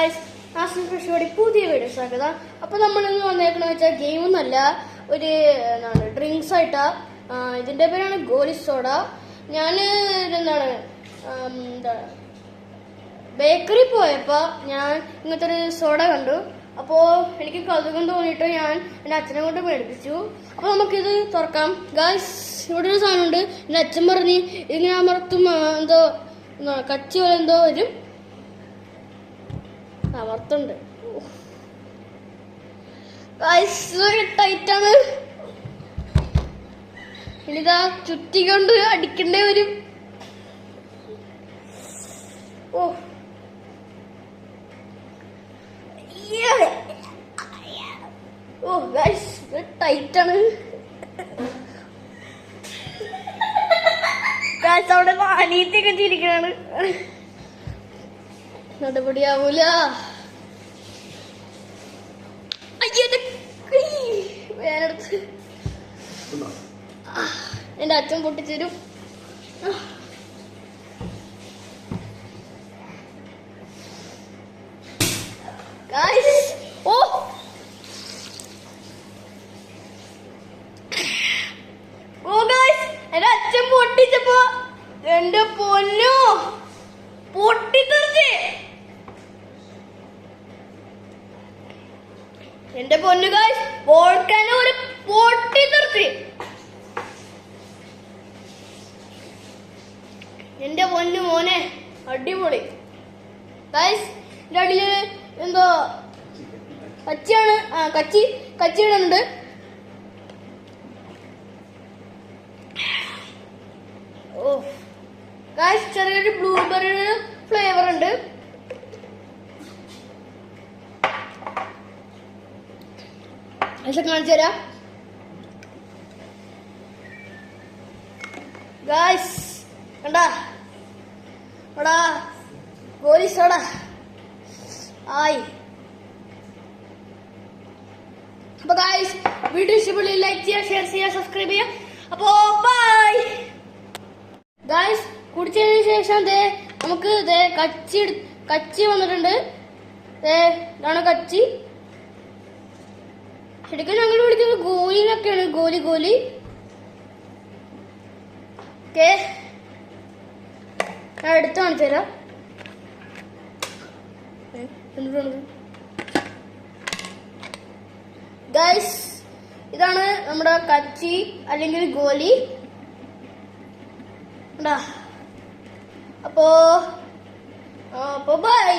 Guys, astral ഫ്രഷോടെ പുതിയ video സ്വാഗതം. അപ്പൊ നമ്മളിന്ന് വന്നേക്കണെന്ന് വെച്ചാൽ ഗെയിമൊന്നല്ല, ഒരു ഡ്രിങ്ക്സ് ആയിട്ടാ. ഇതിന്റെ പേരാണ് ഗോലി സോഡ. ഞാൻ ബേക്കറി പോയപ്പോ ഞാൻ ഇങ്ങനത്തെ ഒരു സോഡ കണ്ടു. അപ്പോ എനിക്ക് കൗതുകം തോന്നിയിട്ട് ഞാൻ എന്റെ അച്ഛനെ കൊണ്ട് മേടിപ്പിച്ചു. അപ്പൊ നമുക്കിത് തുറക്കാം. ഗായ്സ്, ഇവിടെ ഒരു സാധനമുണ്ട്. എന്റെ അച്ഛൻ പറഞ്ഞ് ഇങ്ങനെ അമർത്തും എന്തോ കച്ചി പോലെ എന്തോ വരും. അമർത്തുണ്ട്. ടൈറ്റാണ്. ഇനിതാ ചുറ്റിക്കൊണ്ട് അടിക്കേണ്ടി വരും. ടൈറ്റാണ്. അവിടെ വാനീത്തൊക്കെ ചിരിക്കണാണ്. നടപടിയാവൂല. വേനെടുത്ത് എന്റെ അച്ഛൻ പൊട്ടിച്ചേരും. എന്റെ അച്ഛൻ പൊട്ടിച്ചപ്പോ എന്റെ പൊന്നോ പൊട്ടിത്തെറിച്ച്. എന്റെ പൊന്നു ഗായ്സ്, വോൾക്കാനോ ഒരു പൊട്ടിത്തെറിച്ച്. എന്റെ പൊന്നു മോനെ, അടിപൊളി. ഗായ്സ്, എന്റെ അടിയില് എന്തോ കച്ചിയാണ്. കച്ചിയിടുന്നുണ്ട്. ഓ ഗായ്സ്, ചെറിയൊരു ബ്ലൂബെറിയുടെ ഫ്ലേവർ ഉണ്ട്. കാണിച്ചു തരാം. ഗായ്സ് കണ്ടാ, എടാ ഗോലി സോഡ ആയി. അപ്പൊ ഗായ്സ്, വീഡിയോ ഇഷ്ടപ്പെട്ടാൽ ലൈക്ക് ചെയ്യുക, ഷെയർ ചെയ്യുക, സബ്സ്ക്രൈബ് ചെയ്യുക. അപ്പോ ബൈ ഗായ്സ്. കുടിച്ചതിന് ശേഷം നമുക്ക് കച്ചി വന്നിട്ടുണ്ട്. ഇതാണ് കച്ചി. ശരിക്കും ഞങ്ങൾ വിളിക്കുന്നത് ഗോലിന്നൊക്കെയാണ്. ഗോലി ഓക്കെ. ഞാൻ എടുത്ത് കാണിച്ചു തരാം. ഗൈസ്, ഇതാണ് നമ്മുടെ കച്ചി അല്ലെങ്കിൽ ഗോലി. അപ്പോ ബൈ.